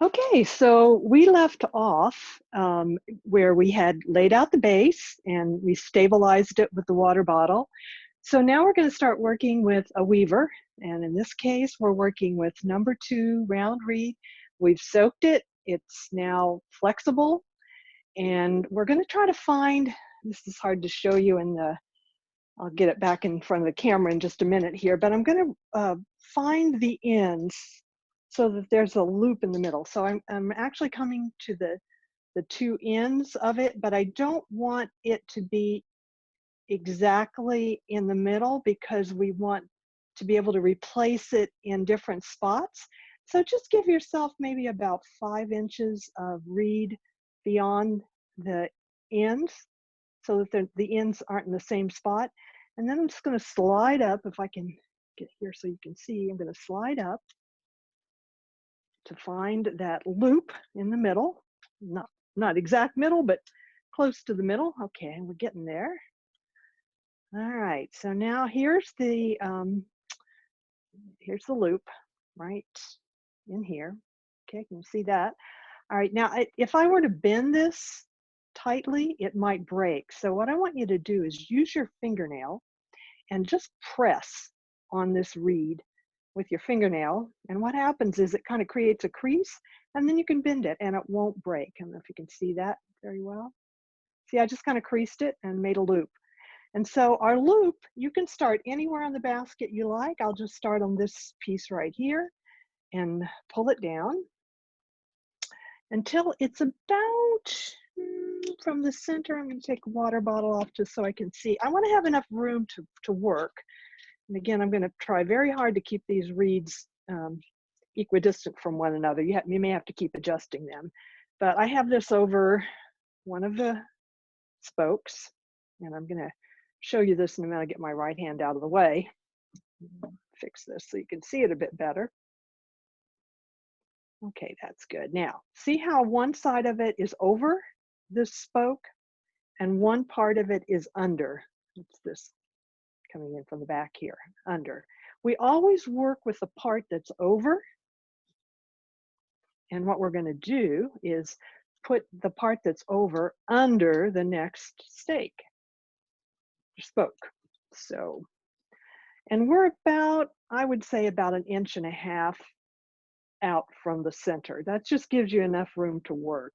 Okay, so we left off where we had laid out the base and we stabilized it with the water bottle. So now we're going to start working with a weaver. And in this case, we're working with #2 round reed. We've soaked it. It's now flexible. And we're going to try to find, this is hard to show you in the, I'll get it back in front of the camera in just a minute here, but I'm going to find the ends so that there's a loop in the middle. So I'm actually coming to the two ends of it, but I don't want it to be exactly in the middle because we want to be able to replace it in different spots. So just give yourself maybe about 5 inches of reed beyond the ends so that the ends aren't in the same spot. And then I'm just going to slide up, if I can get here so you can see, I'm going to slide up to find that loop in the middle. Not exact middle, but close to the middle. Okay, we're getting there. All right, so now here's the loop right in here. Okay, can you see that? All right, now if I were to bend this tightly, it might break. So what I want you to do is use your fingernail and just press on this reed with your fingernail. And what happens is it kind of creates a crease and then you can bend it and it won't break. I don't know if you can see that very well. See, I just kind of creased it and made a loop. And so our loop, you can start anywhere on the basket you like. I'll just start on this piece right here and pull it down until it's about from the center. I'm going to take a water bottle off just so I can see. I want to have enough room to work. And again, I'm going to try very hard to keep these reeds equidistant from one another. You may have to keep adjusting them. But I have this over one of the spokes, and I'm going to show you this in a minute. I'll get my right hand out of the way. Fix this so you can see it a bit better. Okay, that's good. Now, see how one side of it is over this spoke and one part of it is under. It's this coming in from the back here, under. We always work with the part that's over. And what we're going to do is put the part that's over under the next stake, spoke. So, and we're about, I would say about 1.5 inches out from the center. That just gives you enough room to work.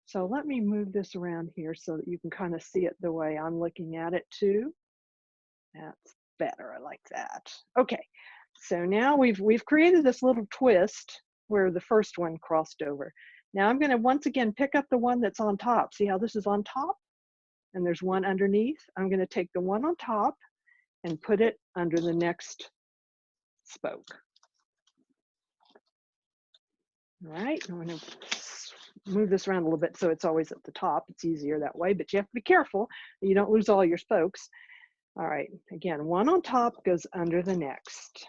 So let me move this around here so that you can kind of see it the way I'm looking at it too. That's better, I like that. Okay, so now we've created this little twist where the first one crossed over. Now I'm gonna once again pick up the one that's on top. See how this is on top? And there's one underneath. I'm gonna take the one on top and put it under the next spoke. All right, I'm gonna move this around a little bit so it's always at the top. It's easier that way, but you have to be careful that you don't lose all your spokes. All right, again, one on top goes under the next.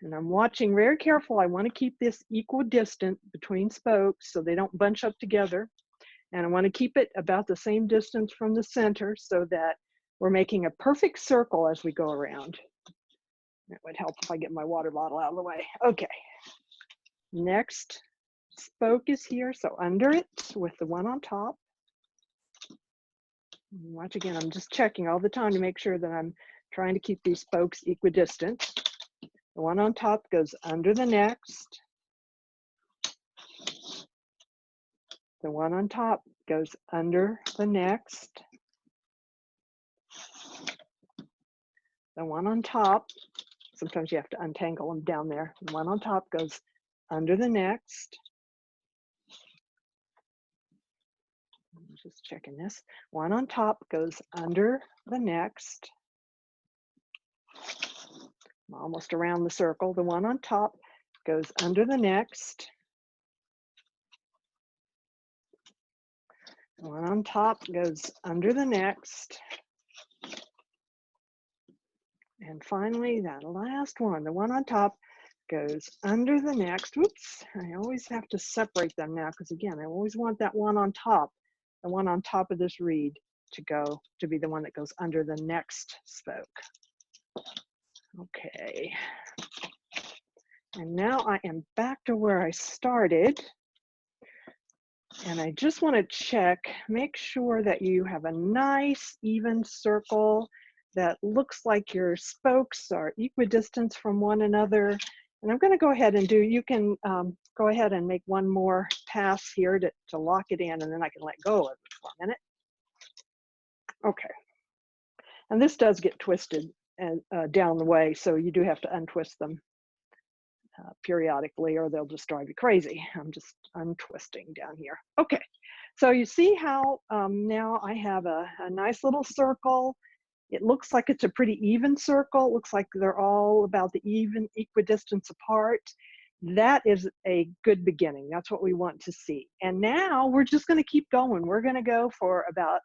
And I'm watching very careful. I want to keep this equidistant between spokes so they don't bunch up together. And I want to keep it about the same distance from the center so that we're making a perfect circle as we go around. That would help if I get my water bottle out of the way. Okay, next spoke is here, so under it with the one on top. Watch again, I'm just checking all the time to make sure that I'm trying to keep these spokes equidistant. The one on top goes under the next. The one on top goes under the next. The one on top, sometimes you have to untangle them down there. The one on top goes under the next. I'm just checking this. One on top goes under the next. I'm almost around the circle. The one on top goes under the next. The one on top goes under the next. And finally, that last one, the one on top goes under the next. Whoops, I always have to separate them now because again, I always want that one on top, the one on top of this reed to be the one that goes under the next spoke. Okay. And now I am back to where I started. And I just want to check, make sure that you have a nice even circle that looks like your spokes are equidistant from one another. And I'm going to go ahead and you can go ahead and make one more pass here to lock it in, and then I can let go of it for a minute. Okay. And this does get twisted and down the way, so you do have to untwist them periodically, or they'll just drive you crazy. I'm just untwisting down here. Okay, so you see how now I have a nice little circle. It looks like it's a pretty even circle. It looks like they're all about the even equidistance apart. That is a good beginning. That's what we want to see. And now we're just going to keep going. We're going to go for about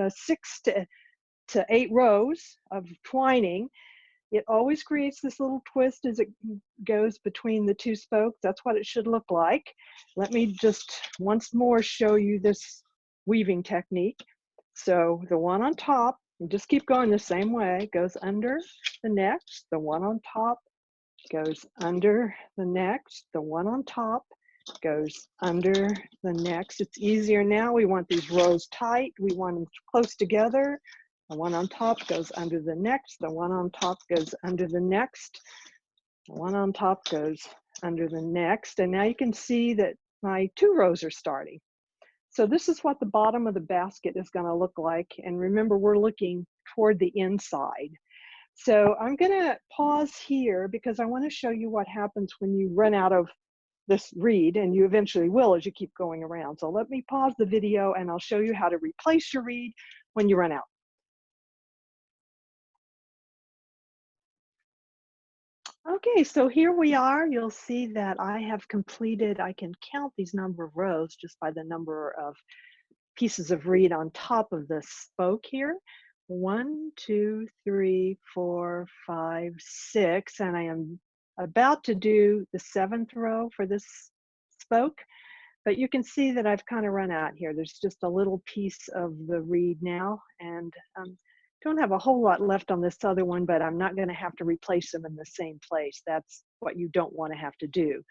6 to 8 rows of twining. It always creates this little twist as it goes between the two spokes. That's what it should look like. Let me just once more show you this weaving technique. So the one on top, you just keep going the same way, goes under the next. The one on top goes under the next. The one on top goes under the next. It's easier now. We want these rows tight. We want them close together. The one on top goes under the next. The one on top goes under the next. The one on top goes under the next. And now you can see that my 2 rows are starting. So this is what the bottom of the basket is going to look like. And remember, we're looking toward the inside. So I'm going to pause here because I want to show you what happens when you run out of this reed, and you eventually will as you keep going around. So let me pause the video and I'll show you how to replace your reed when you run out. Okay, so here we are. You'll see that I have completed, I can count these number of rows just by the number of pieces of reed on top of the spoke here. 1, 2, 3, 4, 5, 6, and I am about to do the 7th row for this spoke, but you can see that I've kind of run out here. There's just a little piece of the reed now, and don't have a whole lot left on this other one, but I'm not going to have to replace them in the same place. That's what you don't want to have to do.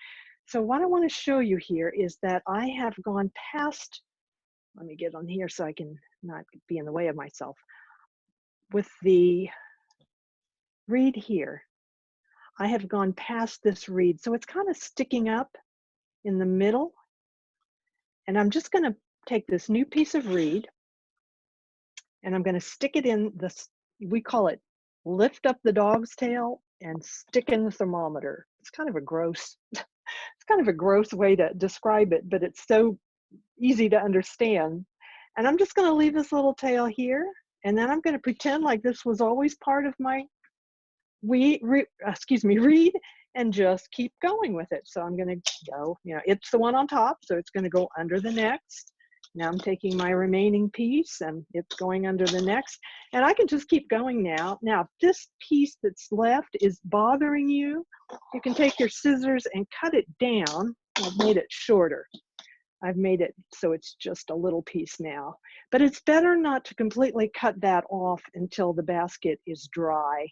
So what I want to show you here is that I have gone past, let me get on here so I can not be in the way of myself. With the reed here, I have gone past this reed. So it's kind of sticking up in the middle. And I'm just going to take this new piece of reed and I'm going to stick it in this, we call it lift up the dog's tail and stick in the thermometer. It's kind of a gross, it's kind of a gross way to describe it, but it's so easy to understand. And I'm just going to leave this little tail here, and then I'm going to pretend like this was always part of my reed, and just keep going with it. So I'm going to go, it's the one on top, so it's going to go under the next. Now I'm taking my remaining piece and it's going under the next, and I can just keep going now. Now, if this piece that's left is bothering you, you can take your scissors and cut it down. I've made it shorter. I've made it so it's just a little piece now, but it's better not to completely cut that off until the basket is dry,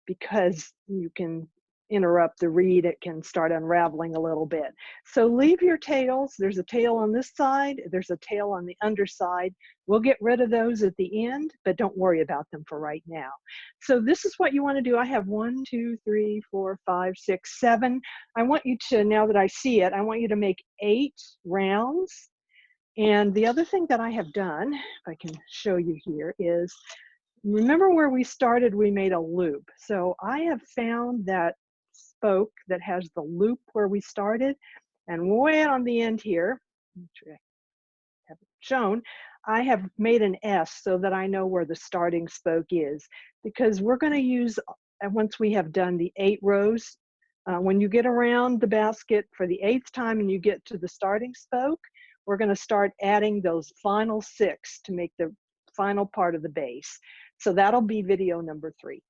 because you can interrupt the reed. It can start unraveling a little bit. So leave your tails. There's a tail on this side. There's a tail on the underside. We'll get rid of those at the end, but don't worry about them for right now. So this is what you want to do. I have 1, 2, 3, 4, 5, 6, 7. I want you to, now that I see it, I want you to make 8 rounds. And the other thing that I have done, if I can show you here, is remember where we started, we made a loop. So I have found that spoke that has the loop where we started, and way on the end here, which I haven't shown, I have made an S so that I know where the starting spoke is, because we're going to use, once we have done the 8 rows, when you get around the basket for the 8th time and you get to the starting spoke, we're going to start adding those final 6 to make the final part of the base. So that'll be video number 3.